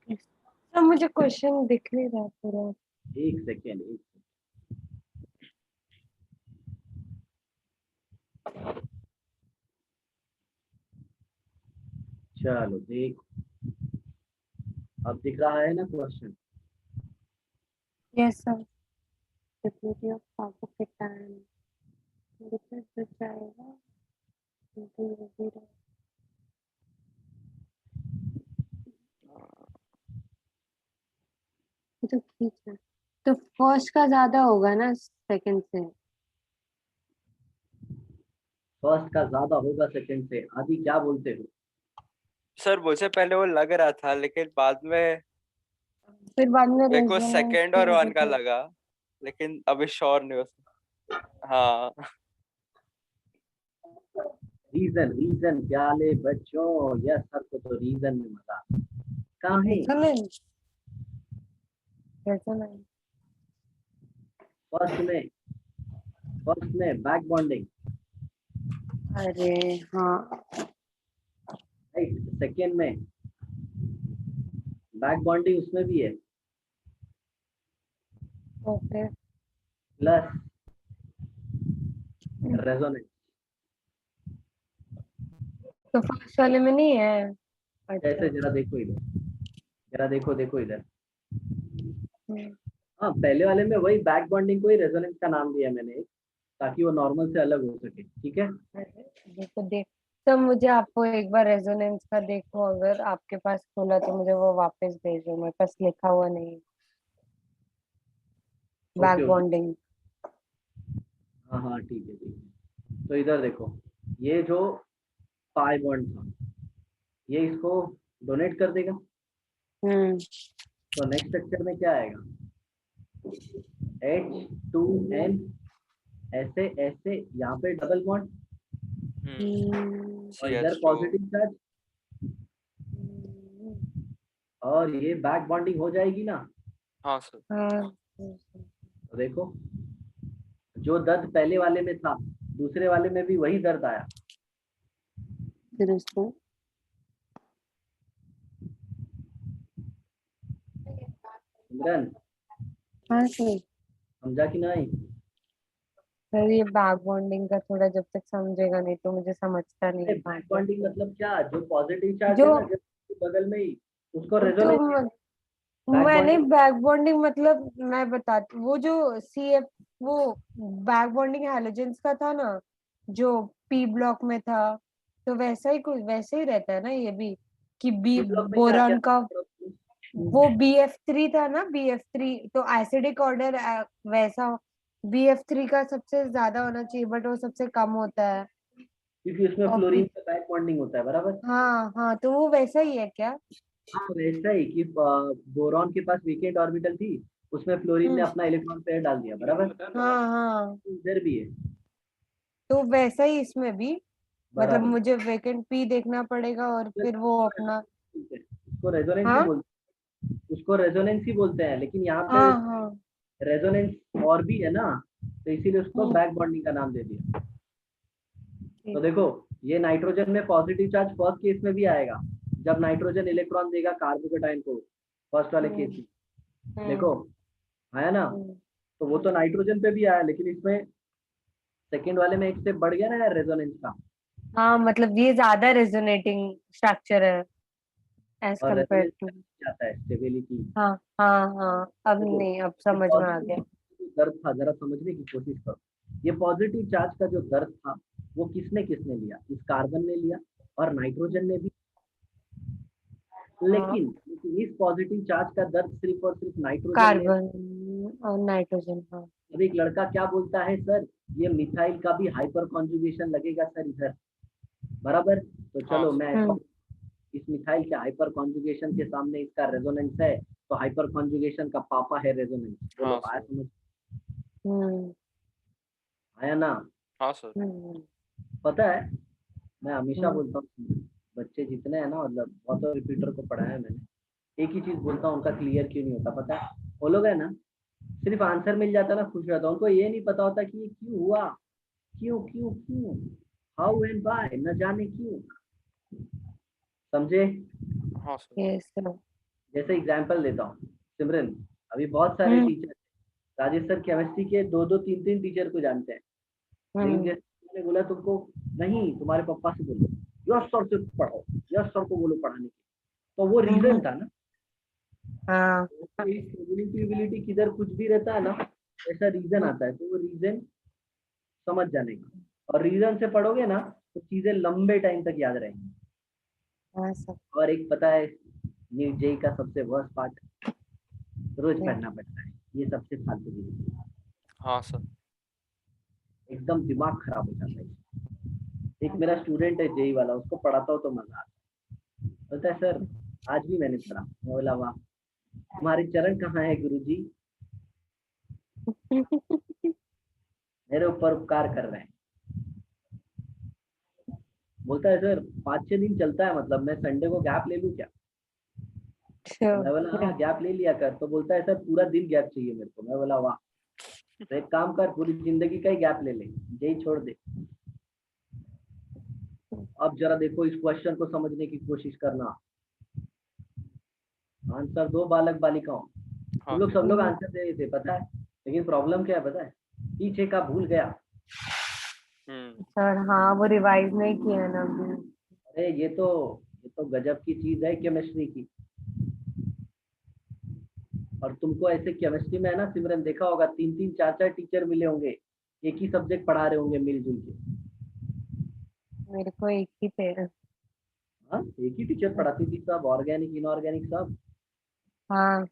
तो मुझे क्वेश्चन दिख नहीं रहा पूरा। एक सेकेंड, एक चलो देख, अब दिख रहा है ना question? Yes sir. Deputy of Papu के टाइम डिफरेंस हो जाएगा। तो ठीक है, तो फर्स्ट का ज्यादा होगा ना सेकंड से? फर्स्ट का ज्यादा होगा सेकंड से। आदि क्या बोलते हो? सर मुझे पहले वो लग रहा था, लेकिन बाद में फिर बाद में मेरे को रेजोनेंस सेकंड की और वजह वन का से। लगा, लेकिन अभी श्योर नहीं हो सकता। हाँ। रीजन, रीजन क्या ले बच्चों, यस सर को तो रीजन में मजा। कहाँ है? Resonance, resonance. फर्स्ट में, फर्स्ट में बैक बॉन्डिंग, अरे हाँ। राइट। सेकेंड में बैक बॉन्डिंग उसमें भी है, ओके। Plus resonance. तो फर्स्ट वाले में नहीं है? अच्छा। जैसे जरा देखो इधर, जरा देखो, देखो इधर। हम्म, हाँ, पहले वाले में वही बैक बॉन्डिंग को ही रेजोनेंस का नाम दिया मैंने, ताकि वो नॉर्मल से अलग हो सके। ठीक है। देखो देख, तो मुझे आपको एक बार रेजोनेंस का देखो, अगर आपके पास खोला तो मुझे वो वापस भेजो, मेरे पास लिखा हुआ नहीं। Back okay okay, bonding. हाँ हाँ ठीक है ठीक है। तो इधर देखो, ये जो पाई बॉन्ड था, ये इसको डोनेट कर देगा। हम्म। तो नेक्स्ट स्ट्रक्चर में क्या आएगा? H2N, ऐसे ऐसे, यहाँ पे डबल बॉन्ड, और सी इधर एच टू पॉजिटिव चार्ज, और ये बैक बॉन्डिंग हो जाएगी ना। हाँ सर। हाँ। तो देखो, जो दर्द पहले वाले में था, दूसरे वाले में भी वही दर्द आया। फिर उसको सिमरन, हाँ सही। समझा कि नहीं? सर ये बैक बॉन्डिंग का थोड़ा जब तक समझेगा नहीं तो मुझे समझता नहीं है बैक कॉन्सेप्ट। बॉन्डिंग मतलब क्या? जो पॉजिटिव चार्ज है जो ना, जब बगल में ही, उसको तो रेजोनेंस। बैक मैंने बॉन्डिंग। बैक बॉन्डिंग मतलब मैं बताती, वो जो सी एफ, वो बैक बॉन्डिंग हैलोजेंस का था ना, जो पी ब्लॉक में था, तो वैसा ही कुछ वैसे ही रहता है ना ये भी, कि बी सी ब्लॉक में क्या क्या? बोरॉन का। वो BF3 था ना, BF3 तो एसिडिक ऑर्डर वैसा, BF3 का सबसे ज्यादा होना चाहिए बट वो सबसे कम होता है। क्योंकि उसमें और फ्लोरीन का बैक बॉन्डिंग होता है, बराबर। हाँ हाँ, तो वो वैसा ही है क्या? हाँ, वैसा ही कि बोरॉन के पास वीकेंड ऑर्बिटल थी, उसमें फ्लोरीन ने हम्म। अपना इलेक्ट्रॉन पेयर डाल दिया, बराबर। हाँ हाँ, इधर भी है, तो वैसा ही इसमें भी, मतलब बराबर। मुझे वेकेंट पी देखना पड़ेगा और फिर वो अपना। उसको रेजोनेंस ही हाँ बोलते हैं, उसको रेजोनेंस ही बोलते हैं, लेकिन यहाँ पे हाँ हाँ। रेजोनेंस और भी है ना, तो इसीलिए उसको हम्म। बैक बॉन्डिंग का नाम दे दिया। तो ठीक देखो, है। ये नाइट्रोजन में पॉजिटिव चार्ज फर्स्ट केस में भी आएगा, जब नाइट्रोजन इलेक्ट्रॉन देगा कार्बोकेटाइन को, फर्स्ट वाले केस हम्म में। देखो, हम्म आया ना। हम्म तो वो तो नाइट्रोजन पे भी आया, लेकिन इसमें सेकंड वाले में एक स्टेप बढ़ गया ना यार, रेजोनेंस का। हाँ, मतलब ये ज्यादा रेजोनेटिंग स्ट्रक्चर है एज और कम्पेयर रेजोनेंस टू। आता है स्टेबिलिटी। हाँ हाँ हाँ, अब देखो, नहीं, अब ये समझ में आ पॉजिटिव गया। दर्द था, जरा समझने की कोशिश करो। ये पॉजिटिव चार्ज का जो दर्द था, वो किसने किसने लिया? इस कार्बन ने लिया, और नाइट्रोजन ने भी। हाँ, लेकिन इस पॉजिटिव चार्ज का दर्द सिर्फ और सिर्फ नाइट्रोजन ने। कार्बन और नाइट्रोजन, हाँ। अब एक लड़का क्या बोलता है, सर ये मिथाइल का भी हाइपर कॉन्जुगेशन लगेगा सर इधर, बराबर। तो हाँ चलो सर। मैं ऐसा, हम्म इस मिथाइल के हाइपर कॉन्जुगेशन के सामने इसका रेजोनेंस है, तो हाइपर कॉन्जुगेशन का पापा है रेजोनेंस। हाँ बोलो, आया सर। समझ? हम्म हाँ आया ना? हाँ सर। हम्म पता है, मैं हमेशा हम्म बोलता हूँ, बच्चे जितने हैं ना, मतलब बहुत रिपीटर को पढ़ाया है मैंने, एक ही चीज बोलता हूँ, उनका क्लियर क्यों नहीं होता पता है? वो लोग है ना, सिर्फ आंसर मिल जाता ना खुश रहता, उनको ये नहीं पता होता कि ये क्यों हुआ, क्यों क्यों क्यों, हाउ एंड व्हाई, न जाने क्यों। समझे? हाँ सर। ये सब। जैसे एग्जाम्पल देता हूँ सिमरन, अभी बहुत सारे टीचर, राजेश सर केमिस्ट्री के 2-2 3-3 टीचर को जानते हैं, लेकिन जैसे मैंने बोला तुमको, नहीं तुम्हारे पापा से बोलो, यश सर से पढ़ो, यश सर को बोलो पढ़ाने के, तो वो रीजन था ना। हाँ प्रोबेबिलिटी किधर कुछ भी रहता है ना, ऐसा रीजन आता है, तो वो रीजन समझ जाने का, और रीजन से पढ़ोगे ना तो चीजें लंबे टाइम तक याद रहेंगी। हाँ सर। और एक पता है, न्यू जेई का सबसे वर्स्ट पार्ट, रोज पढ़ना पड़ता है, ये सबसे फालतू चीज है। हाँ सर। एकदम दिमाग खराब हो जाता है। एक मेरा स्टूडेंट है जेई वाला, उसको पढ़ाता हूँ तो मजा आता है, बोलता है सर आज भी मैंने पढ़ा। मैं बोला वाह, तुम्हारे चरण कहाँ है गुरुजी, मेरे ऊपर उपकार कर रहे हैं। बोलता है सर 5-6 दिन चलता है, मतलब मैं संडे को गैप ले लूं क्या? मैं बोला हाँ गैप ले लिया कर। तो बोलता है सर पूरा दिन गैप चाहिए मेरे को। मैं बोला वाह, तो एक काम कर, पूरी जिंदगी का ही गैप ले ले, यही छोड़ दे। अब जरा देखो इस क्वेश्चन को समझने की कोशिश करना, आंसर दो बालक बालिकाओं। तुम लोग सब लोग आंसर दे रहे थे पता है, लेकिन प्रॉब्लम क्या है पता है, पीछे का भूल गया। सर हाँ वो रिवाइज नहीं किया ना अभी। अरे ये तो गजब की चीज है केमिस्ट्री की। और तुमको ऐसे केमिस्ट्री में है ना सिमरन, देखा होगा 3-3 4-4 टीचर मिले होंगे, एक ही सब्जेक्ट पढ़ा रहे होंगे मिलजुल के। मेरे को एक ही थे। हाँ एक ही टीचर पढ़ाती थी सब, ऑर्गेनिक इनऑर्गेनिक सब। हाँ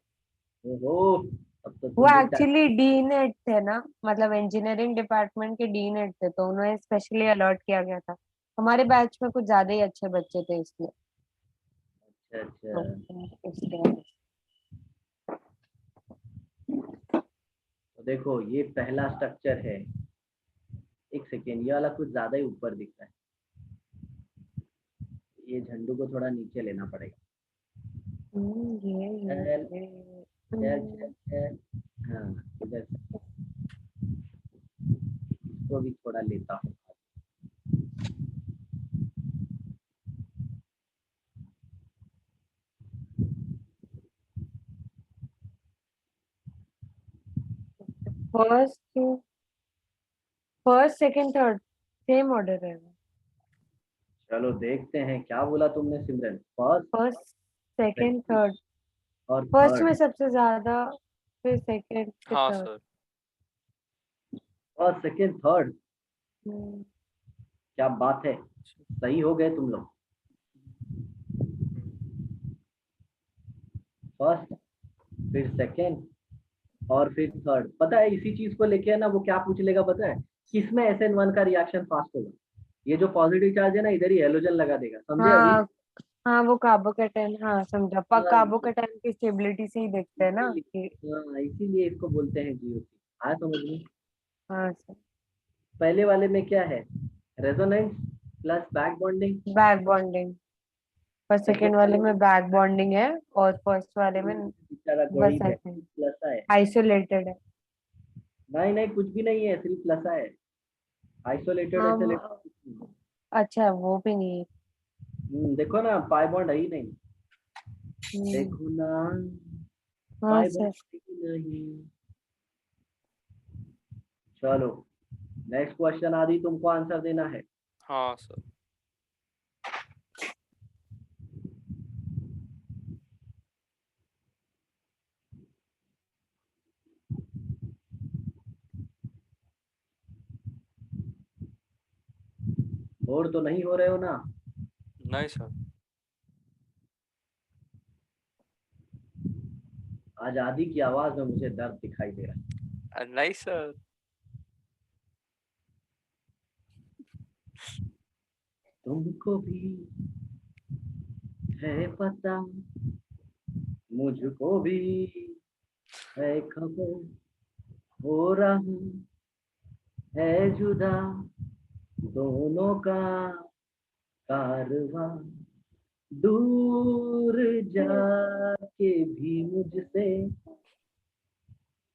ओहो, अब तो वो तुम भी एक्चुअली डीनेट थे ना, मतलब इंजीनियरिंग डिपार्टमेंट के डीनेट थे, तो उन्हें स्पेशली अलॉट किया गया था। हमारे बैच में कुछ ज्यादा ही अच्छे बच्चे थे इसलिए। अच्छा तो इसलिए तो देखो ये पहला स्ट्रक्चर है। एक सेकेंड, ये वाला कुछ ज्यादा ही ऊपर दिखता है, ये झंडू को थोड़ा नीचे लेना पड़ेगा। चल चल चल चल, हाँ इधर से इसको भी थोड़ा लेता हूँ। First first second third same order है। चलो देखते हैं, क्या बोला तुमने Simran? First, first second second third. और फर्स्ट में थर्ड। सबसे ज्यादा, फिर सेकंड फिर हाँ third. Sir. First second third, क्या बात है, सही हो गए तुम लोग। फर्स्ट, फिर सेकंड और फिर थर्ड। पता है इसी चीज को लेके है ना, वो क्या पूछ लेगा पता है, किसमें SN1 का रिएक्शन फास्ट होगा। ये जो पॉजिटिव चार्ज है ना, इधर ही हेलोजन लगा देगा, समझे अभी? हाँ हाँ वो कार्बोकैटायन, हाँ समझा। हाँ कार्बोकैटायन की स्टेबिलिटी से ही देखते हैं ना कि। हाँ, इसीलिए इसको बोलते हैं GOC। आया समझ में? हाँ सर। पहले वाले में क्या है, resonance plus back bonding. Back bonding. First second second वाले वाले में बैक बॉन्डिंग है, और फर्स्ट वाले में बेचारा बस गरीब है, ऐसे प्लस है। आइसोलेटेड है। नहीं नहीं कुछ भी नहीं है, सिर्फ प्लस है। आइसोलेटेड हाँ आइसोलेटेड। अच्छा वो भी नहीं है। देखो ना पाई बॉन्ड है ही नहीं, हम्म, देखो ना हाँ पाई सर। बॉन्ड ही नहीं। चलो नेक्स्ट क्वेश्चन आदि तुमको आंसर देना है। हाँ सर। बोर तो नहीं हो रहे हो ना? नहीं सर। आज आदि की आवाज में मुझे दर्द दिखाई दे रहा है। नहीं सर। तुमको भी है पता, मुझको भी है खबर, हो रहा है जुदा दोनों का कारवां, दूर जाके भी मुझसे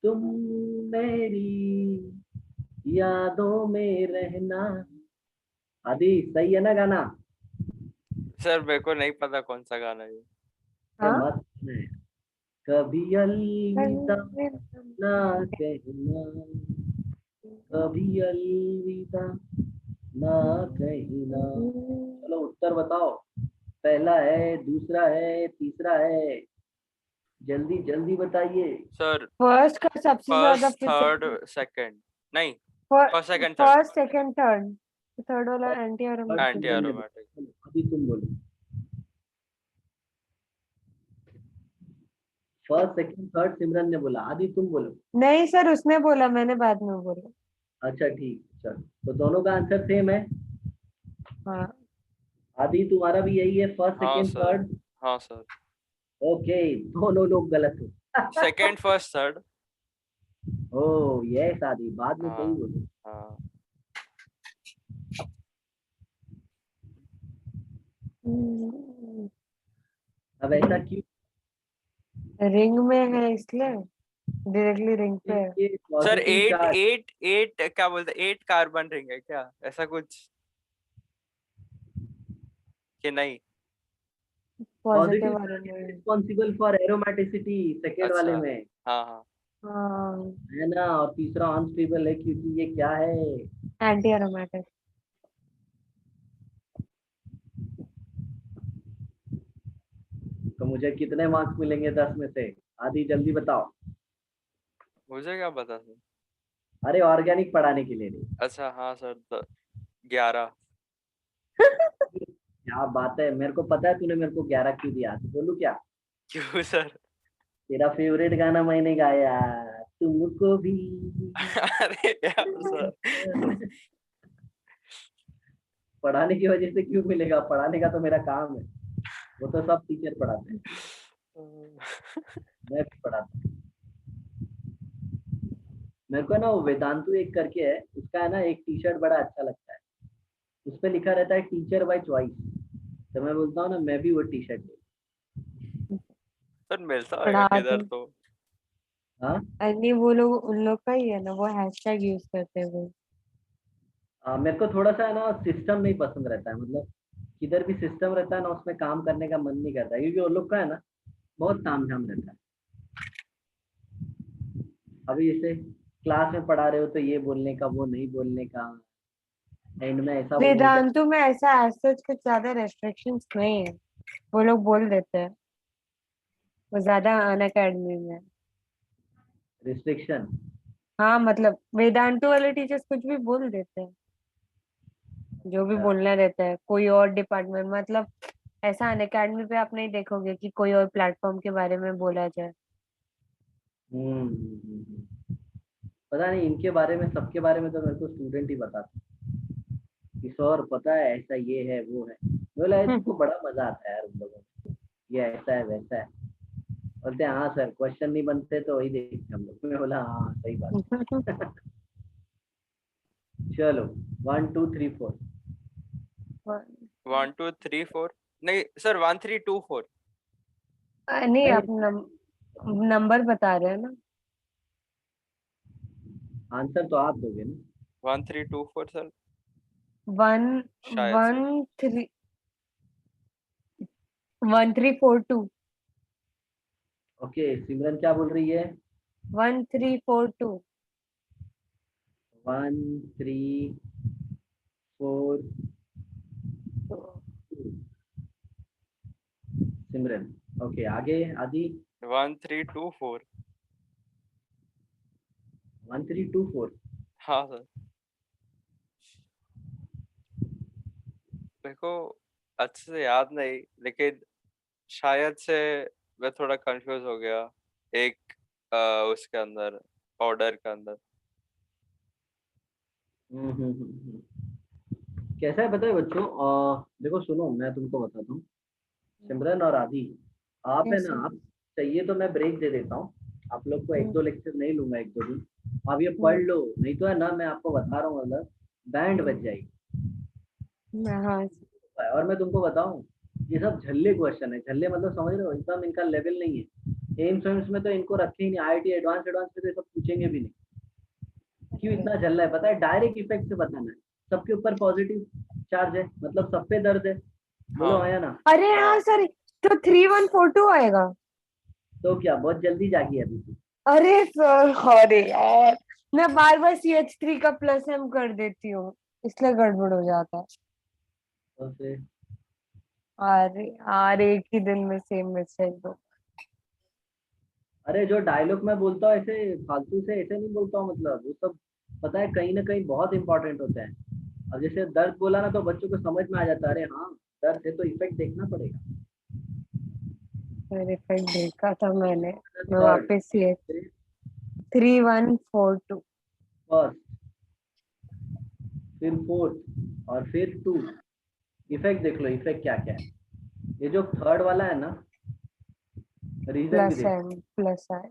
तुम मेरी यादों में रहना। आदि सही है ना गाना? सर मेरे को नहीं पता कौन सा गाना है ये। हाँ मत कभी अलविदा ना कहना, कभी अलविदा ना कहना। चलो उत्तर बताओ, पहला है, दूसरा है, तीसरा है, जल्दी जल्दी बताइए। सर फर्स्ट का सबसे ज्यादा फर्स्ट थर्ड सेकंड नहीं, first second third, first second third, third वाला एंटी थर्ड एंटी एरोमेटिक। सिमरन ने एरोमेटिक। बोला। चलो, अभी तुम बोलो। फर्स्ट सेकंड थर्ड सिमरन ने बोला, आदि तुम बोलो। नहीं सर, उसने बोला, मैंने बाद में बोला। अच्छा ठीक, चलो तो दोनों का आंसर सेम है। हाँ। आदि तुम्हारा भी यही है, फर्स्ट हाँ सेकंड सर, थर्ड। हाँ सर, ओके, दोनों लोग गलत हो। Second first third. ओ यस आदि, बाद में सही हाँ बोले। हाँ। अब ऐसा क्यों? रिंग में है इसलिए, डायरेक्टली रिंग पे है। ये sir positive eight charge. Eight eight क्या बोलते, 8 कार्बन रिंग है क्या, ऐसा कुछ कि नहीं? पॉजिटिव पॉजिटिव वाले चार्ज इज में। रिस्पॉन्सिबल फॉर एरोमेटिसिटी, सेकंड वाले अच्छा, में हाँ हाँ। हाँ, है ना, और तीसरा अनस्टेबल है क्योंकि ये क्या है? Anti aromatic. तो मुझे कितने मार्क्स मिलेंगे 10 में से? आदि जल्दी बताओ। मुझे क्या पता सर। अरे ऑर्गेनिक पढ़ाने के लिए नहीं। अच्छा हाँ सर, 11। क्या बात है, मेरे को पता है तूने मेरे को 11 क्यों दिया, तो बोलू क्या? क्यों सर? तेरा फेवरेट गाना मैंने गाया, तुमको भी। अरे यार सर। पढ़ाने की वजह से क्यों मिलेगा, पढ़ाने का तो मेरा काम है, वो तो सब टीचर पढ़ाते हैं, मैं भी पढ़ाता हूँ। मेरे को ना वो वेदांतु एक करके है, उसका है ना एक टी शर्ट बड़ा अच्छा लगता है, उस पे लिखा रहता है टीचर बाय चॉइस। तो मैं बोलता हूँ ना, मैं भी वो टी शर्ट ले। सर मिलता होगा पढ़ा किधर दो। तो। हाँ। नहीं, वो लोग उन लोग का ही है ना, वो हैशटैग यूज करते हैं वो। मेरे को थोड़ा सा है ना सिस्टम नहीं पसंद रहता है, मतलब किधर भी सिस्टम रहता है ना, उसमें काम करने का मन नहीं करता है, क्योंकि वो लोग का है ना बहुत तामझाम रहता है। अभी जैसे क्लास में पढ़ा रहे हो तो ये बोलने का, वो नहीं बोलने का, एंड में ऐसा हो जाए। वेदांतु में ऐसा एज सच कुछ ज्यादा रेस्ट्रिक्शंस नहीं है, वो लोग बोल देते हैं, वो ज्यादा अन अकेडमी में। रिस्ट्रिक्शन। हाँ मतलब वेदांतु वाले टीचर्स कुछ भी बोल देते हैं, जो भी बोलना रहता है, कोई और डिपार्टमेंट मतलब ऐसा अन अकेडमी पे आप नहीं देखोगे कि कोई और प्लेटफॉर्म के बारे में बोला जाए। पता नहीं इनके बारे में, सबके बारे में तो मेरे को स्टूडेंट ही बताते कि सर पता है ऐसा ये है वो है। बोला है तुमको बड़ा मजा आता है यार उन लोगों को, ये ऐसा है वैसा है। बोलते हैं हाँ सर, क्वेश्चन नहीं बनते तो वही देखते हम लोग। मैं बोला हाँ सही बात। चलो 1 2 3 4। 1 2 3 4 नहीं सर, 1 3 2 4। नहीं, नहीं, आप नंबर बता रहे हैं ना। आंसर तो आप दोगे ना। 1 3 2 4 सर, वन शायद वन से। थ्री 1342। ओके, सिमरन क्या बोल रही है? 1342। 1 3 4 सिमरन। ओके आगे आदि। 1 3 2 4। 1 3 2 4। हाँ सर। मेरे को अच्छे से याद नहीं, लेकिन शायद से मैं थोड़ा कंफ्यूज हो गया एक उसके अंदर, ऑर्डर के अंदर। कैसा है पता है बच्चों, देखो सुनो मैं तुमको बताता हूँ। सिमरन और आदि, आप है कैसे? ना, आप चाहिए तो मैं ब्रेक दे देता हूँ, आप लोग को एक दो लेक्चर नहीं लूंगा, एक दो दिन आप ये पढ़ लो, नहीं तो है ना मैं आपको बता रहा हूँ, मतलब बैंड बज जाएगी। हाँ। और मैं तुमको बताऊं, ये सब झल्ले क्वेश्चन है, झल्ले मतलब समझ रहे हो, एकदम इनका लेवल नहीं है। एम्स वेम्स में तो इनको रखे ही नहीं, आईआईटी एडवांस एडवांस में तो ये सब पूछेंगे भी नहीं। क्यों इतना झल्ला है पता है? डायरेक्ट इफेक्ट से बताना है, सबके ऊपर पॉजिटिव चार्ज है, मतलब सब पे दर्द है। बोलो हाँ आया ना। अरे हाँ हाँ। सर, तो 3142 आएगा। तो क्या बहुत जल्दी जागी अभी तू? अरे सर, अरे यार, मैं बार बार CH3 का प्लस एम कर देती हूँ, इसलिए गड़बड़ हो जाता है। तो फिर अरे यार, एक ही दिन में सेम मैसेज दो। अरे जो डायलॉग मैं बोलता हूँ ऐसे फालतू से ऐसे नहीं बोलता हूँ, मतलब वो सब पता है कहीं ना कहीं बहुत इंपॉर्टेंट होते हैं। अब जैसे दर्द बोला ना तो बच्चों को समझ में आ जाता है, अरे हाँ दर्द है तो इफेक्ट देखना पड़ेगा। फिर इफेक्ट देखा था मैंने। मैं थर्ड, वापस CH 3142। फर्स्ट, फिर फोर्थ और फिर टू। इफेक्ट देख लो, इफेक्ट क्या क्या है। ये जो थर्ड वाला है ना, रीजन भी प्लस देखो। एम प्लस आई।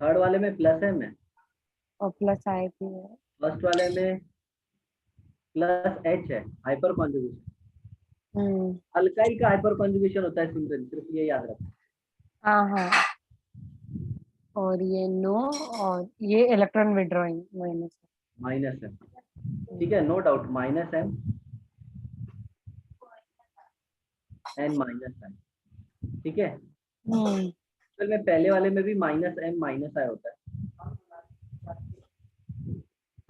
थर्ड वाले में प्लस एम है, और प्लस आई भी है। फर्स्ट वाले में प्लस एच है, हाइपर कॉन्जुगेशन। हम्म। अल्काइल का हाइपर कॉन्जुगेशन होता है सिमरन, सिर्फ ये याद रखो। हाँ हाँ। और ये नो, और ये electron withdrawing minus. Minus M, ठीक है, no doubt, minus M and minus I, ठीक है। हम्म। फिर में पहले वाले में भी माइनस एम माइनस आई होता है,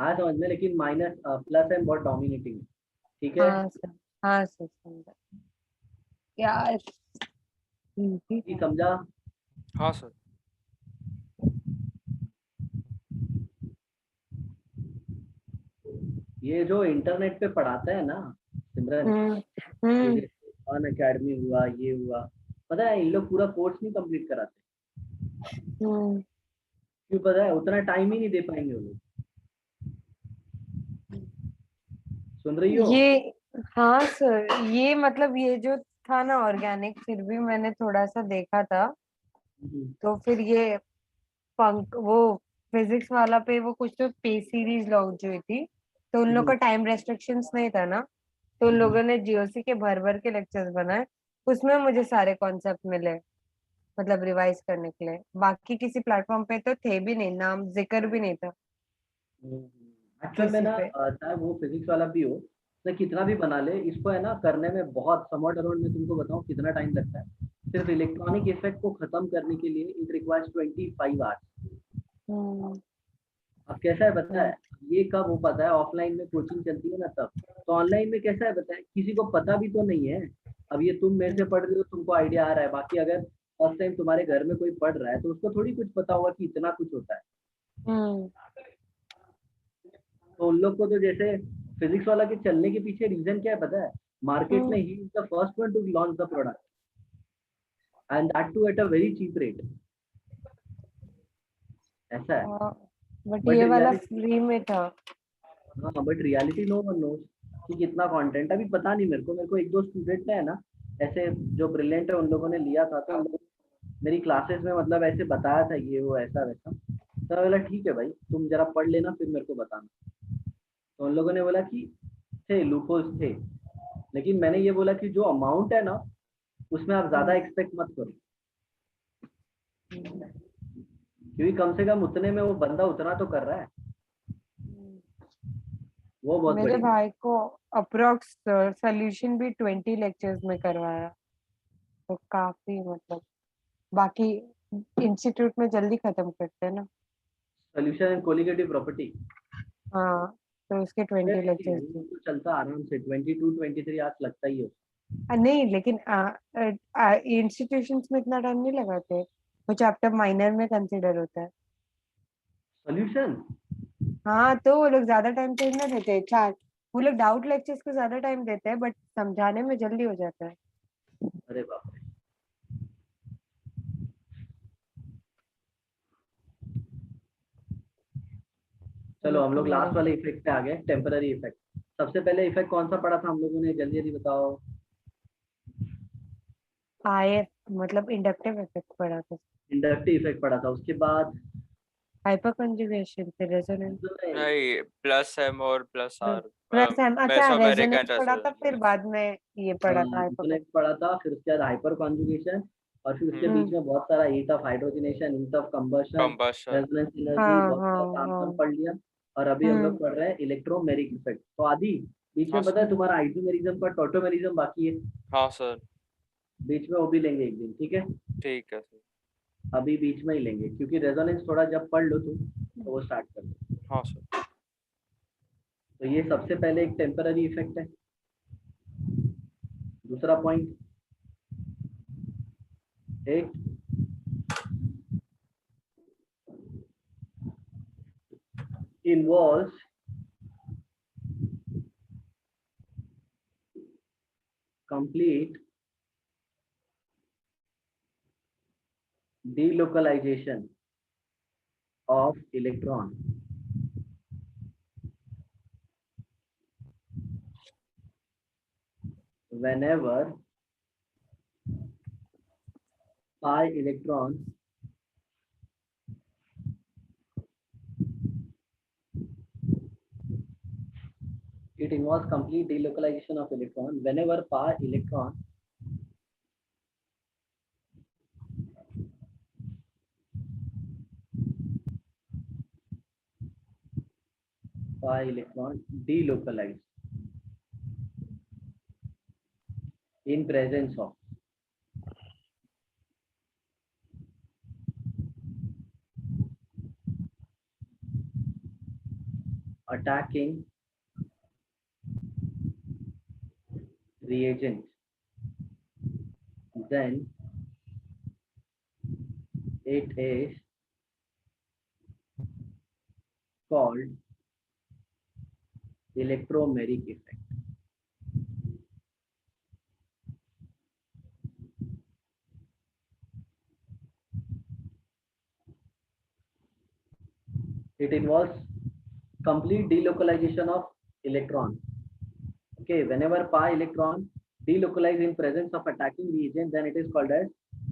हाँ समझ में, लेकिन माइनस प्लस एम बहुत डोमिनेटिंग है, ठीक है। हाँ सर। हाँ सर, समझा यार। इजी ये था। समझा। हाँ सर। ये जो इंटरनेट पे पढ़ाता है ना सिमरन, हम्म। ये हम्म। जैसे अन अकेडमी हुआ, ये हुआ, पता है इन लोग पूरा कोर्स नहीं कंप्लीट कराते। हम्म। क्यों पता है? उतना टाइम ही नहीं दे पाएंगे वो लोग। सुन रही हो? ये, हाँ सर, ये मतलब ये जो था ना ऑर्गेनिक, फिर भी मैंने थोड़ा सा देखा था। हम्म, तो फिर ये पंक वो फिजिक्स वाला पे वो कुछ तो पे सीरीज लॉन्च हुई थी। तो उन लोग हम्म, का टाइम रेस्ट्रिक्शंस नहीं था ना। तो उन हम्म, लोगों ने GOC के भर भर के लेक्चर्स बनाए। उसमें मुझे सारे कॉन्सेप्ट मिले, मतलब रिवाइज करने के लिए। बाकी किसी प्लेटफॉर्म पे तो थे भी नहीं, नाम जिक्र भी नहीं था एक्चुअल में किसी ना पे। चाहे वो फिजिक्स वाला भी हो, तो कितना भी बना ले, इसको है ना करने में बहुत समॉट अराउंड, में तुमको बताऊं कितना टाइम लगता है। सिर्फ इलेक्ट्रॉनिक इफेक्ट को खत्म करने के लिए इट रिक्वायर्स 25 आवर्स। हम्म। अब कैसा है पता हम्म। है, ये कब हो पाता है, ऑफलाइन में कोचिंग चलती है ना तब। तो ऑनलाइन में कैसा है पता है, किसी को पता भी तो नहीं है। अब ये तुम मेरे से पढ़ रहे हो, तुमको आइडिया आ रहा है, बाकी अगर फर्स्ट टाइम तुम्हारे घर में कोई पढ़ रहा है तो उसको थोड़ी कुछ पता होगा कि इतना कुछ होता है। हम्म। तो उन लोग को तो जैसे फिजिक्स वाला के चलने के पीछे रीजन क्या है पता है, मार्केट में हम्म। He is the first one to launch the product, and that too at a very cheap rate. ऐसा है। बट बट ये वाला रियलिटी, फ्री में था। हाँ but reality no one knows कि कितना कंटेंट, अभी पता नहीं मेरे को एक दो स्टूडेंट है ना ऐसे जो ब्रिलियंट है, उन लोगों ने लिया था, तो उन लोगों ने मेरी क्लासेस में मतलब ऐसे बताया था ये वो ऐसा वैसा। तो मैं बोला ठीक है भाई तुम जरा पढ़ लेना फिर मेरे को बताना। तो उन लोगों ने बोला कि थे लूपहोल्स थे, लेकिन मैंने ये बोला कि जो अमाउंट है ना उसमें आप ज्यादा हम्म। एक्सपेक्ट मत करो, क्योंकि कम से कम उतने में वो बंदा उतना तो कर रहा है, वो बहुत मेरे बड़ी बात। भाई को अप्रोक्स सोल्यूशन भी 20 लेक्चर्स में करवाया। तो काफी मतलब, बाकी इंस्टीट्यूट में जल्दी खत्म करते हैं ना। सोल्यूशन एंड कोलिगेटिव प्रॉपर्टी, हाँ, तो उसके 20 लेक्चर्स थे। तो चलता आराम से 22-23 आवर्स लगता ही है। नहीं, लेकिन इंस्टीट्यूशंस में इतना टाइम नहीं लगाते। वो चैप्टर माइनर में कंसिडर होता है। सोल्यूशन, हाँ, तो वो लोग ज्यादा टाइम तो नहीं देते हैं, 4। वो लोग डाउट लेक्चर्स को ज्यादा टाइम देते हैं, बट समझाने में जल्दी हो जाता है। अरे बाप रे। चलो हम लेकिन लोग मेरे लास्ट वाले इफेक्ट पे आ गए, टेम्पररी इफेक्ट। सबसे पहले इफेक्ट कौन सा पढ़ा था हम लोगों ने, जल्दी जल्दी बताओ। IF मतलब इंडक्टिव इफेक्ट पड़ा था। इंडक्टिव इफेक्ट पढ़ा था, उसके बाद हाइपर कंजुगेशन, फिर रेजोनेंस। नहीं, प्लस एम और प्लस आर, प्लस एम, अच्छा, मेसोमेरिक रेजोनेंस एंड पड़ा था, फिर रेजोनेंस। बाद में ये पड़ा था हाइपर। रेजोनेंस पढ़ा था, फिर उसके बाद हाइपर कॉन्जुगेशन, और फिर उसके हम्म। बीच में बहुत सारा heat of hydrogenation, heat of combustion, combustion. Resonance energy, हाँ बहुत हाँ सारा काम हाँ। हम पढ़ लिया। और अभी हम हम्म। लोग पढ़ रहे हैं इलेक्ट्रोमेरिक इफेक्ट। तो आदि बीच हाँ में पता सर। है तुम्हारा आइसोमेरिज्म का टोटोमेरिज्म बाकी है। हाँ सर। बीच में वो भी लेंगे एक दिन, ठीक है? ठीक है सर। अभी बीच में ही लेंगे क्योंकि रेजोनेंस थोड़ा जब पढ़ लो तुम तो वो स्टार्ट कर दो। हाँ सर। तो ये सबसे पहले एक टेम्पररी इफेक्ट है। दूसरा पॉइंट, एक involves complete delocalization of electron whenever pi electron it involves complete delocalization of electron whenever pi electron delocalized in presence of attacking reagent, then it is called electromeric effect. It involves complete delocalization of electron. Okay, whenever pi electron delocalize in presence of attacking reagent, then it is called as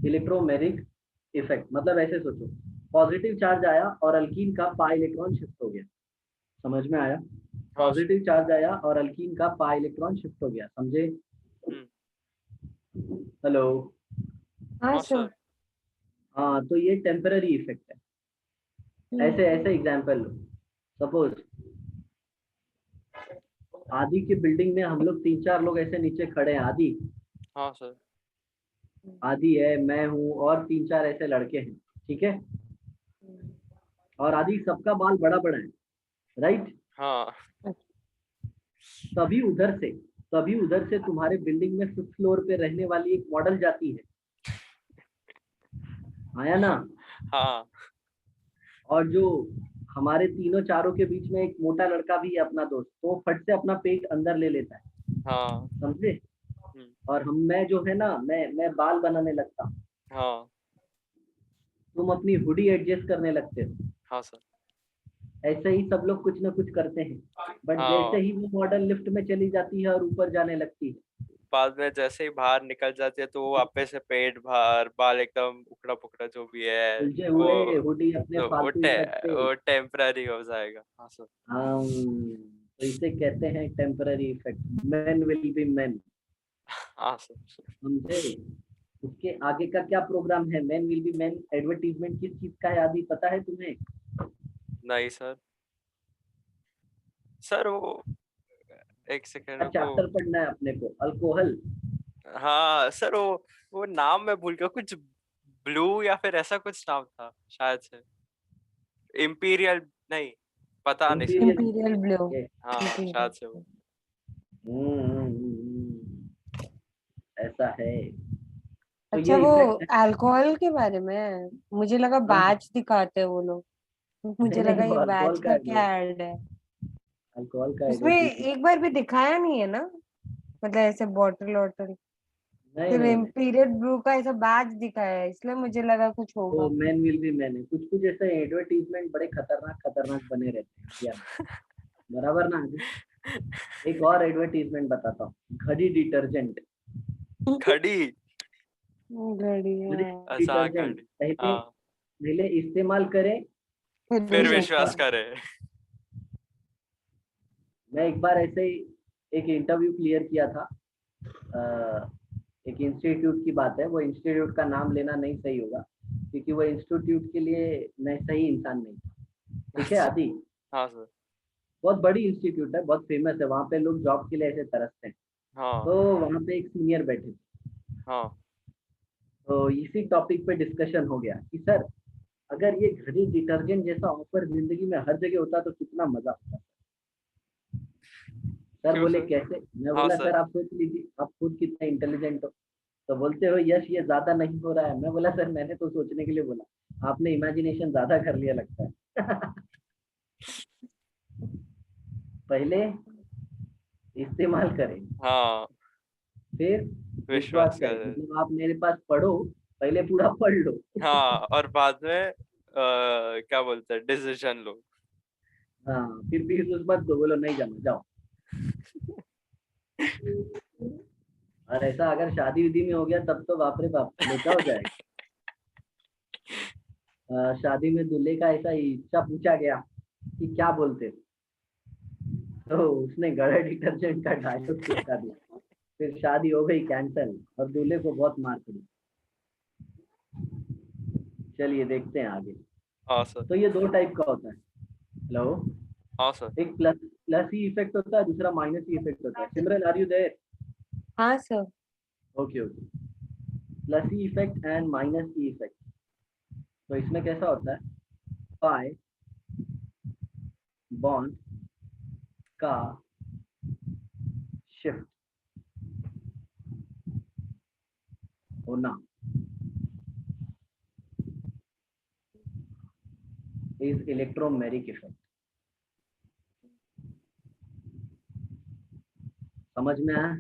electromeric effect. मतलब ऐसे सोचो, positive charge आया और alkyne का pi electron shift हो गया, समझ में आया? पॉजिटिव चार्ज आया और अल्कीन का पाई इलेक्ट्रॉन शिफ्ट हो गया, समझे? हेलो? हाँ सर। हाँ, तो ये टेम्पररी इफेक्ट है। ऐसे ऐसे एग्जाम्पल लो, सपोज आदि के बिल्डिंग में हम लोग 3-4 लोग ऐसे नीचे खड़े हैं, आदि, हाँ सर। आदि है, मैं हूँ और 3-4 ऐसे लड़के हैं, ठीक है? और आदि सबका बाल बड़ा बड़ा है, राइट? हाँ तभी उधर से तुम्हारे बिल्डिंग में 5th फ्लोर पे रहने वाली एक मॉडल जाती है, आया ना? हाँ और जो हमारे तीनों चारों के बीच में एक मोटा लड़का भी है अपना दोस्त, तो फट से अपना पेट अंदर ले लेता है, हाँ समझे? और मैं जो है ना, मैं बाल बनाने लगता हूँ, हाँ तुम अपनी हुडी एडजस्ट करने लगते हो। हाँ सर। ऐसे ही सब लोग कुछ ना कुछ करते हैं, बट जैसे हाँ, ही वो मॉडल लिफ्ट में चली जाती है और ऊपर जाने लगती है, बाद में जैसे ही बाहर निकल जाती है तो वो वापस से पेट बाहर, बाल एकदम उखड़ा पुखड़ा जो भी है उलझे वो, हुए हुडी अपने तो फालतू इफेक्ट पे। वो टेम्पररी हो जाएगा। हाँ सर। तो इसे कहते हैं temporary effect, man will be man, हाँ सर। समझे? उसके आगे का क्या प्रोग्राम है? Man will be man advertisement किस चीज का है आदि पता है तुम्हें? नहीं सर। सर वो एक सेकेंड रुको। चैप्टर पढ़ना है अपने को, अल्कोहल। हाँ सर, वो नाम मैं भूल गया, कुछ ब्लू या फिर ऐसा कुछ नाम था शायद से, इम्पीरियल, नहीं पता नहीं सर। Imperial blue. हाँ शायद से वो। ऐसा है। तो अच्छा, ये वो इफेक्ट है। अल्कोहल के बारे में मुझे लगा हाँ, बैच दिखाते हैं वो लोग। नहीं मुझे लगा नहीं, वो ये अल्कोहल बैच का का क्या ऐड है। अल्कोहल का उसमें एडवर्टीजमेंट। एक बार भी दिखाया नहीं है ना, मतलब ऐसे बॉटल वॉटल, नहीं सिर्फ नहीं नहीं, इम्पीरियल ब्लू का ऐसा बैच दिखाया है, इसलिए मुझे लगा कुछ वो होगा। मैन विल बी मैन है। कुछ कुछ ऐसे एडवर्टीजमेंट बड़े खतरनाक खतरनाक बने रहते हैं इंडिया में, बराबर ना? एक और एडवर्टीजमेंट बताता हूँ, घड़ी डिटर्जेंट। घड़ी। घड़िया। अच्छा हाँ, डिटर्जेंट घड़ी। पहले हाँ, पहले इस्तेमाल करें फिर फिर फिर विश्वास विश्वास। करे। मैं एक बार ऐसे ही एक इंटरव्यू क्लियर किया था, एक इंस्टीट्यूट की बात है, वो इंस्टीट्यूट का नाम लेना नहीं सही होगा क्योंकि वो इंस्टीट्यूट के लिए मैं सही इंसान नहीं था, ठीक है आदि? हाँ सर। बहुत बड़ी इंस्टीट्यूट है, बहुत फेमस है, वहाँ पे लोग जॉब के लिए ऐसे तरसते हैं। हाँ तो वहाँ पे एक सीनियर बैठे थे, हाँ तो इसी टॉपिक पे डिस्कशन हो गया कि सर अगर ये घड़ी डिटर्जेंट जैसा ऑफर जिंदगी में हर जगह होता तो कितना मजा आता। सर क्यों बोले सर? कैसे? मैं हाँ बोला सर। सर आप सोच लीजिए आप खुद कितना इंटेलिजेंट हो। तो बोलते हो यश ये ज्यादा नहीं हो रहा है। मैं बोला सर मैंने तो सोचने के लिए बोला, आपने इमेजिनेशन ज्यादा कर लिया लगता है। पहले इस्तेमाल करें हाँ, फिर विश्वास विश्वास करें। कर। मतलब आप मेरे पास पढ़ो, पहले पूरा पढ़ लो। हाँ, और बाद में क्या बोलते हैं, डिसीजन लो। हाँ फिर भी उस मत दो, बोलो नहीं जाना जाओ। और ऐसा अगर शादी विधि में हो गया तब तो बाप रे बाप लोचा हो जाएगा। शादी में दूल्हे का ऐसा इच्छा पूछा गया कि क्या बोलते हो? तो उसने गड़ा डिटर्जेंट का डायलॉग चिपका दिया। फिर शादी हो गई कैंसल और दूल्हे को बहुत मार पड़ी। चलिए देखते हैं आगे। हाँ सर। तो ये दो टाइप का होता है। हेलो। हाँ सर। एक प्लस प्लस ही इफेक्ट होता है, दूसरा माइनस ही इफेक्ट होता है। सिमरन आर यू देयर? हाँ sir. Okay okay. Plus E effect and minus E effect. तो इसमें कैसा होता है, पाई बॉन्ड का शिफ्ट होना इज इलेक्ट्रोमेरिक इफेक्ट। समझ में आया?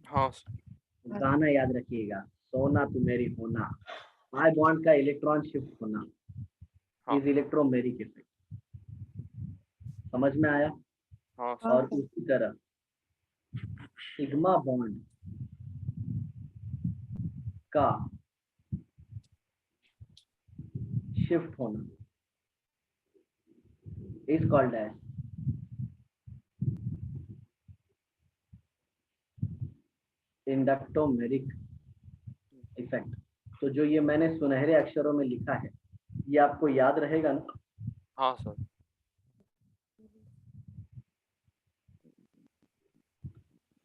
हाँ सर। गाना याद रखिएगा, सोना तू मेरी होना, पाई बॉन्ड का इलेक्ट्रॉन शिफ्ट होना हाँ। Is electromeric effect. समझ में आया? हाँ सर। और उसी तरह सिग्मा बॉन्ड का शिफ्ट होना is called as inductomeric effect. तो जो ये मैंने सुनहरे अक्षरों में लिखा है ये आपको याद रहेगा ना? हाँ सर।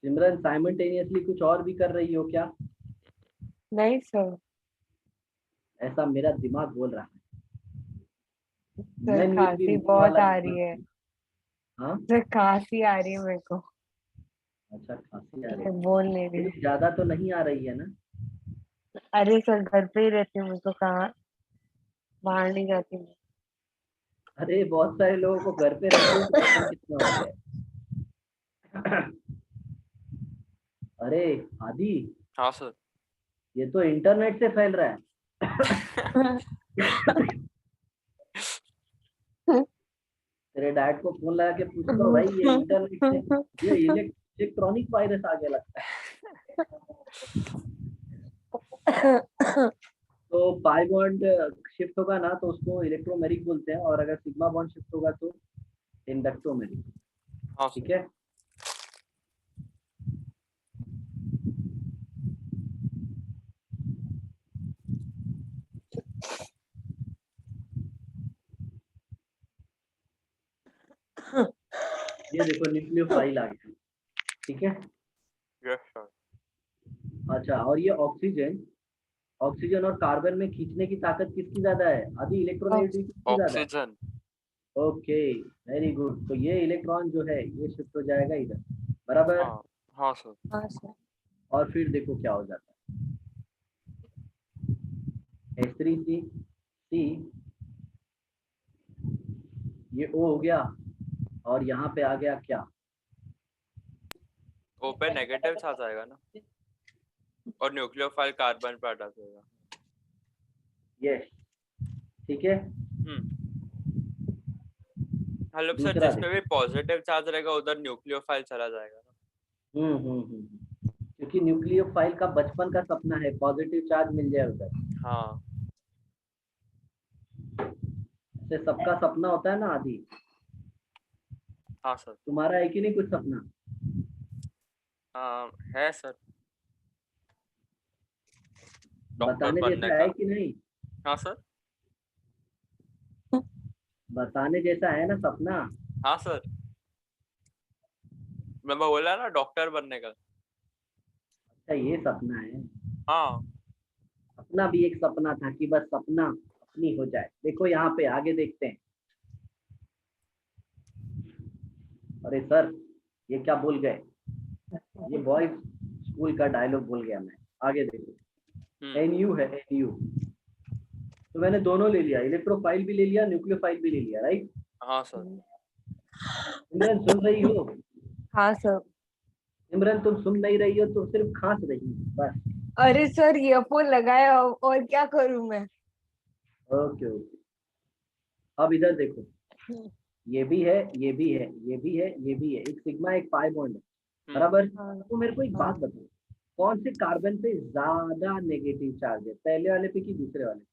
सिमरन साइमल्टेनियसली कुछ और भी कर रही हो क्या? नहीं सर। ऐसा मेरा दिमाग बोल रहा है। सर मेन विल बी खांसी मेन बहुत वाला आ रही है। दिमाग। हाँ सर खांसी आ रही है मेरे को। अच्छा, खांसी आ रही मैं है। बोल नहीं रही हूँ। लेकिन ज्यादा तो नहीं आ रही है ना? अरे सर घर पे ही रहती हूँ, मेरे को कहाँ बाहर नहीं जाती मैं। अरे बहुत सारे लोगों को घर पे रहते हुए पता कितना हो गया है। अरे आदि, हाँ सर। ये तो इंटरनेट से फैल रहा है। तेरे डैड को फोन लगा के पूछ लो भाई, ये इंटरनेट से ये इलेक्ट्रॉनिक वायरस आ गया लगता है। तो पाई बॉन्ड शिफ्ट होगा ना तो उसको इलेक्ट्रोमेरिक बोलते हैं, और अगर सिग्मा बॉन्ड शिफ्ट होगा तो इंडक्टोमेरिक। हाँ ठीक सर। है। ये देखो न्यूक्लियोफाइल आ गया। ठीक है। Yes sir. अच्छा, और ये ऑक्सीजन ऑक्सीजन और कार्बन में खींचने की ताकत किसकी ज्यादा है? आदि इलेक्ट्रोनेगेटिविटी किसकी ज्यादा है? ऑक्सीजन। Okay very good. तो ये इलेक्ट्रॉन जो है ये शिफ्ट हो जाएगा इधर, बराबर। हाँ। हाँ सर। हाँ सर। और फिर देखो क्या हो जाता है, H3C ये O हो गया, और यहाँ पे आ गया क्या? ओ पे नेगेटिव चार्ज आएगा ना, और न्यूक्लियोफाइल कार्बन पे अटैच होगा। यस ठीक है। मतलब सर दूसरा जिसपे भी देखो। पॉजिटिव चार्ज रहेगा उधर न्यूक्लियोफाइल चला जाएगा ना। क्योंकि न्यूक्लियोफाइल का बचपन का सपना है पॉजिटिव चार्ज मिल जाए उधर। हाँ। से सबका सपना होता है ना आदि। हाँ सर। तुम्हारा है कि नहीं कुछ सपना? है सर, डॉक्टर बताने बनने जैसा है का। कि नहीं? हाँ सर। बताने जैसा है ना सपना? हाँ सर, मैं बोला ना डॉक्टर बनने का। अच्छा ये सपना है। हाँ। अपना भी एक सपना था कि बस सपना अपनी हो जाए। देखो यहाँ पे आगे देखते हैं। अरे सर ये क्या बोल गए, ये बॉयज स्कूल का डायलॉग बोल गया मैं। आगे देखो एनयू है एनयू, तो मैंने दोनों ले लिया, इलेक्ट्रोफाइल भी ले लिया, न्यूक्लियोफाइल भी ले लिया, राइट। हाँ सर। इमरान सुन रही हो? हाँ सर। इमरान तुम सुन नहीं रही हो, तुम सिर्फ खांस रही हो बस। अरे सर ईयरफोन लगाया और क्या करूं मैं। ओके ओके, अब इधर देखो, ये भी है ये भी है ये भी है ये भी है, एक सिग्मा एक पाई बॉन्ड है, बराबर। हाँ तो मेरे को एक बात हाँ। बताओ, कौन से कार्बन पे ज्यादा नेगेटिव चार्ज है, पहले वाले पे कि दूसरे वाले पे?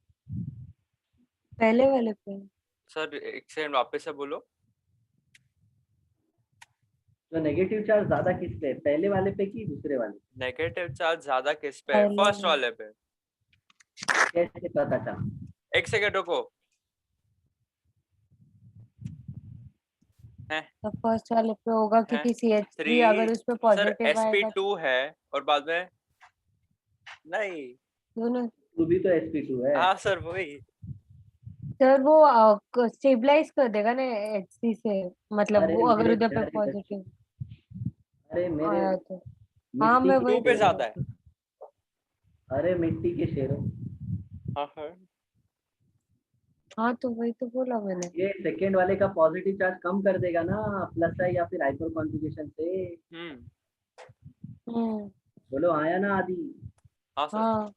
पहले वाले पे। सर एक सेकंड वापस से बोलो। तो नेगेटिव चार्ज ज्यादा किस पे है, पहले वाले पे कि दूसरे वाले पे? नेगेटिव चार्ज ज्यादा किस पे है? पहले फर्स्ट वाले पे। कैसे पता चला? एक सेकंड रुको। है तो फर्स्ट वाले पे होगा है क्योंकि CH3 अगर 3। उस पे सर पॉजिटिव आएगा sp2 है और बाद में नहीं। दोनों। तू भी तो sp2 है। हाँ सर वही। सर वो स्टेबलाइज कर देगा ना HC से, मतलब अरे वो अगर मेरे उधर पे प्यारे बच्चे, पॉजिटिव अरे मेरे आया तो। हाँ मिट्टी मैं के वही टू पे बोल शेरों, ज्यादा रही है। थी। अरे मिट्टी के शेरों, हाँ हाँ। हाँ तो वही तो बोला मैंने। ये सेकेंड वाले का पॉजिटिव चार्ज कम कर देगा ना, प्लस है या फिर हाइपर कॉन्जुगेशन से। हम्म। हम्म। बोलो आया ना आदि। हाँ सर। हाँ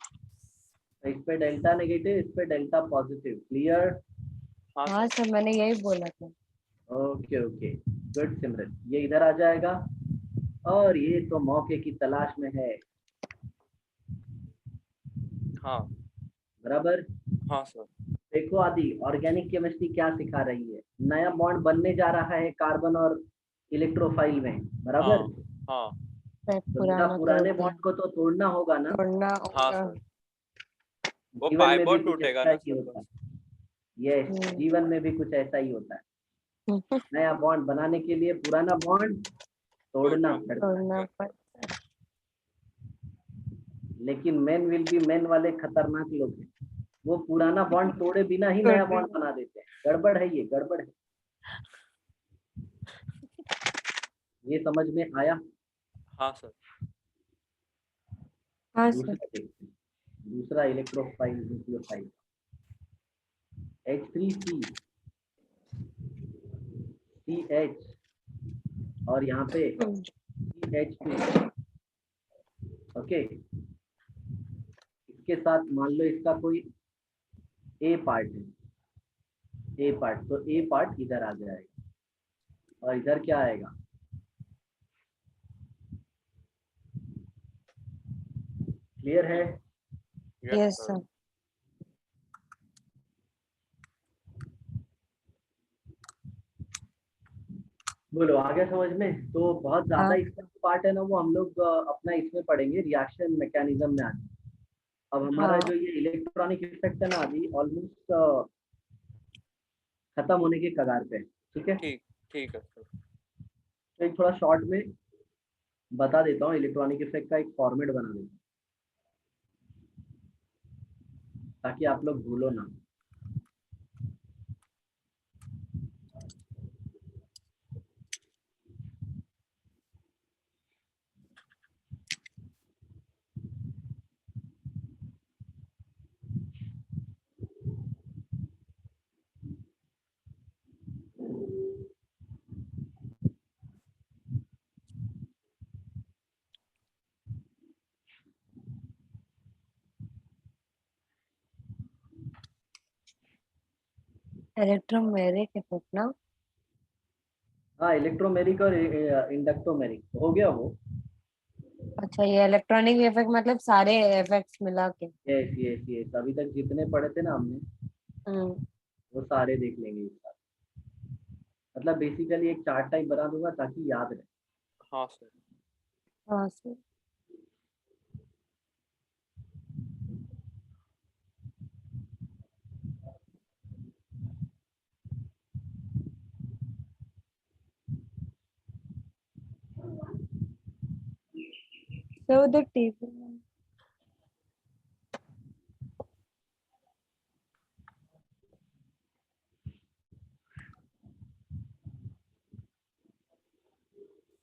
तो इस पे डेल्टा नेगेटिव, इस पे डेल्टा पॉजिटिव, क्लियर। हाँ हाँ सर। सर मैंने यही बोला था। ओके ओके, गुड सिमरन, ये इधर आ जाएगा। और ये तो मौके की तलाश में है, हाँ बराबर। हाँ सर। देखो आदि, ऑर्गेनिक केमिस्ट्री क्या सिखा रही है, नया बॉन्ड बनने जा रहा है कार्बन और इलेक्ट्रोफाइल में, बराबर। हाँ हाँ सर तो बेटा पुराना तोड़ पुराने दिया। बॉन्ड को तो तोड़ना होगा ना। तोड़ना हाँ होगा। सर। वो जीवन पाई में भी बॉन्ड कुछ टूटेगा ऐसा ना ही सर होता बस। है। यस, हम्म। जीवन में भी कुछ ऐसा ही होता है, नया बॉन्ड बनाने के लिए पुराना बॉन्ड तोड़ना टूटना पड़ता है। तोड़ना पड़ता है। लेकिन मेन विल बी मेन वाले खतरनाक लोग हैं, वो पुराना बॉन्ड तोड़े बिना ही तोड़ नया दे। बॉन्ड बना देते हैं। गड़बड़ है, ये गड़बड़ है। ये समझ में आया? हाँ सर। हाँ सर। दूसरा देखते हैं, दूसरा इलेक्ट्रोफाइल न्यूक्लियोफाइल H3C CH और यहाँ पे CH2। ओके, इसके साथ मान लो इसका कोई A पार्ट है, A पार्ट, तो A पार्ट इधर आ जाएगा और इधर क्या आएगा, क्लियर है? Yes yes sir. सर। बोलो आ गया समझ में? तो बहुत ज्यादा हाँ इसका पार्ट है ना, वो हम लोग अपना इसमें पढ़ेंगे, रिएक्शन मैकेनिज्म में आगे। अब हमारा हाँ। जो ये इलेक्ट्रॉनिक इफेक्ट है ना अभी ऑलमोस्ट खत्म होने के कगार पे है, ठीक है। ठीक ठीक है सर। तो एक थोड़ा शॉर्ट में बता देता हूँ, इलेक्ट्रॉनिक इफेक्ट का एक फॉर्मेट बना देता हूँ ताकि आप लोग भूलो ना। इलेक्ट्रोमेरिक इफेक्ट ना। हाँ, इलेक्ट्रोमेरिक और इंडक्टोमेरिक हो गया वो। अच्छा ये इलेक्ट्रॉनिक इफेक्ट मतलब सारे इफेक्ट्स मिला के। यस यस यस, अभी तक जितने पढ़े थे ना हमने हम्म। वो सारे देख लेंगे इस बार। मतलब बेसिकली एक चार्ट टाइप बना दूंगा ताकि याद रहे। हाँ सर। हाँ सर। तो उधर टीवी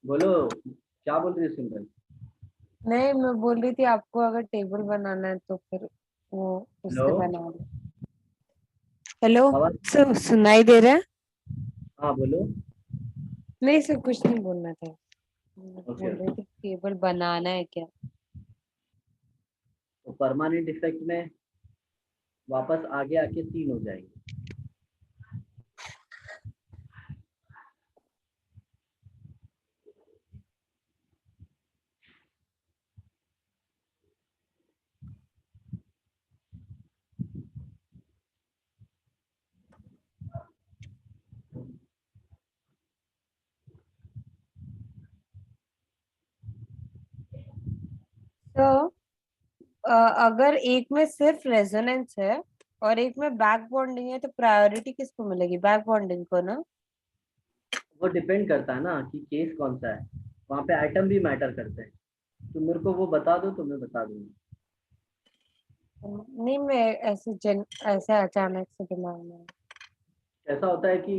बोलो, क्या बोल रही है सिमरन? नहीं, मैं बोल रही थी आपको अगर टेबल बनाना है तो फिर वो उससे हेलो, बना लो। हेलो आवाज। सर, सुनाई दे रहा है? हाँ बोलो। नहीं सर, कुछ नहीं बोलना था। मैं ओके बोल ओके। रही थी टेबल बनाना है क्या? तो परमानेंट इफेक्ट में वापस आगे आके 3 हो जाएंगे। तो अगर एक में सिर्फ रेजोनेंस है और एक में बैक बॉन्डिंग है तो प्रायोरिटी किसको मिलेगी? बैक बॉन्डिंग को ना। वो डिपेंड करता है ना कि केस कौन सा है, वहाँ पे आइटम भी मैटर करते हैं। तो मेरे को वो बता दो तो मैं बता दूंगा। नहीं, मैं ऐसे अचानक से दिमाग में। ऐसा होता है कि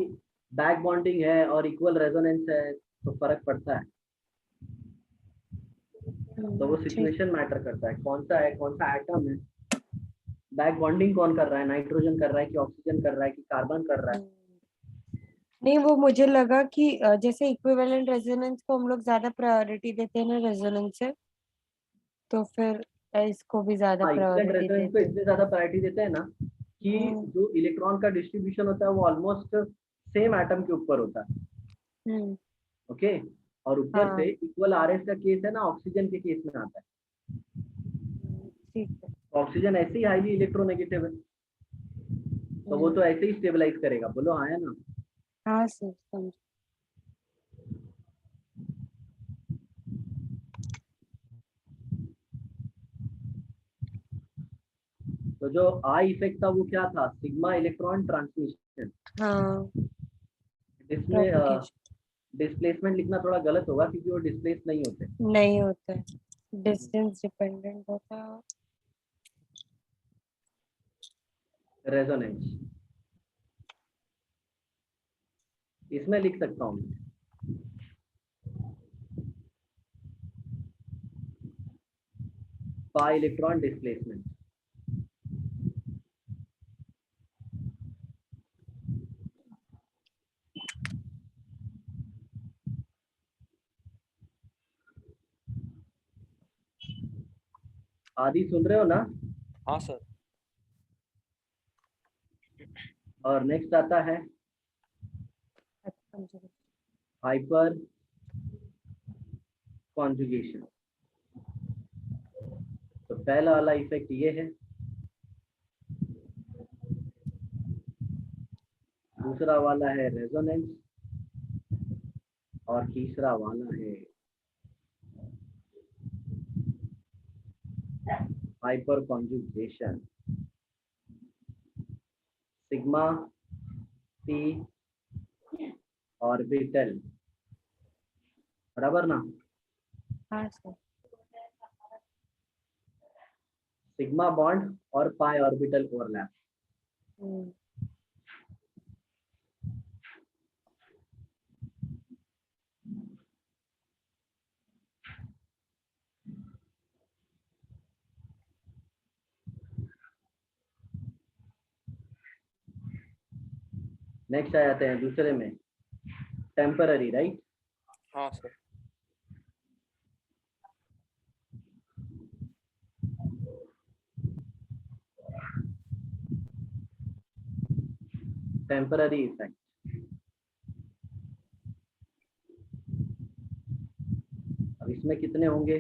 बैक बॉन्डिंग है और इक्वल रेजोनेंस है तो फर्क पड़ता है। तो वो ठीक। सिचुएशन मैटर करता है, कौन सा एटम है, बैक बॉन्डिंग कौन कर रहा है, नाइट्रोजन कर रहा है कि ऑक्सीजन कर रहा है कि कार्बन कर रहा है। नहीं, वो मुझे लगा कि जैसे इक्विवेलेंट रेजोनेंस को हम लोग ज्यादा प्रायोरिटी देते हैं ना रेजोनेंस से, तो फिर इसको भी ज्यादा हाँ, इक्विवेलेंट प्रायोरिटी रेजोनेंस को देते हैं। इतने ज्यादा प्रायोरिटी देते हैं ना कि हम्म। जो इलेक्ट्रॉन का डिस्ट्रीब्यूशन होता है वो ऑलमोस्ट सेम एटम के ऊपर होता है। हम्म। ओके। और ऊपर से हाँ। इक्वल आरएस का केस है ना, ऑक्सीजन के केस में आता है। ठीक है। ऑक्सीजन ऐसे ही हाईली इलेक्ट्रोनेगेटिव है, तो वो तो हम्म। ऐसे ही स्टेबलाइज करेगा। बोलो हाँ है ना। हाँ सर, समझ। तो जो आई इफेक्ट था वो क्या था? Sigma electron transmission. हाँ, इसमें प्रोपिगेशन डिस्प्लेसमेंट लिखना थोड़ा गलत होगा क्योंकि वो डिस्प्लेस नहीं होते। नहीं होता है, डिस्टेंस डिपेंडेंट होता है। रेजोनेंस इसमें लिख सकता हूँ पाई इलेक्ट्रॉन डिस्प्लेसमेंट। आदि सुन रहे हो ना? हाँ सर। और नेक्स्ट आता है हाइपर कॉन्जुगेशन। तो पहला वाला इफेक्ट ये है, दूसरा वाला है रेजोनेंस और तीसरा वाला है hyper conjugation. Sigma P orbital, बराबर ना? हाँ सर। सिग्मा बॉन्ड और पाई ऑर्बिटल ओवरलैप। हम्म। नेक्स्ट आ जाते हैं दूसरे में, टेम्पररी, राइट। हाँ सर। Temporary effect. अब इसमें कितने होंगे?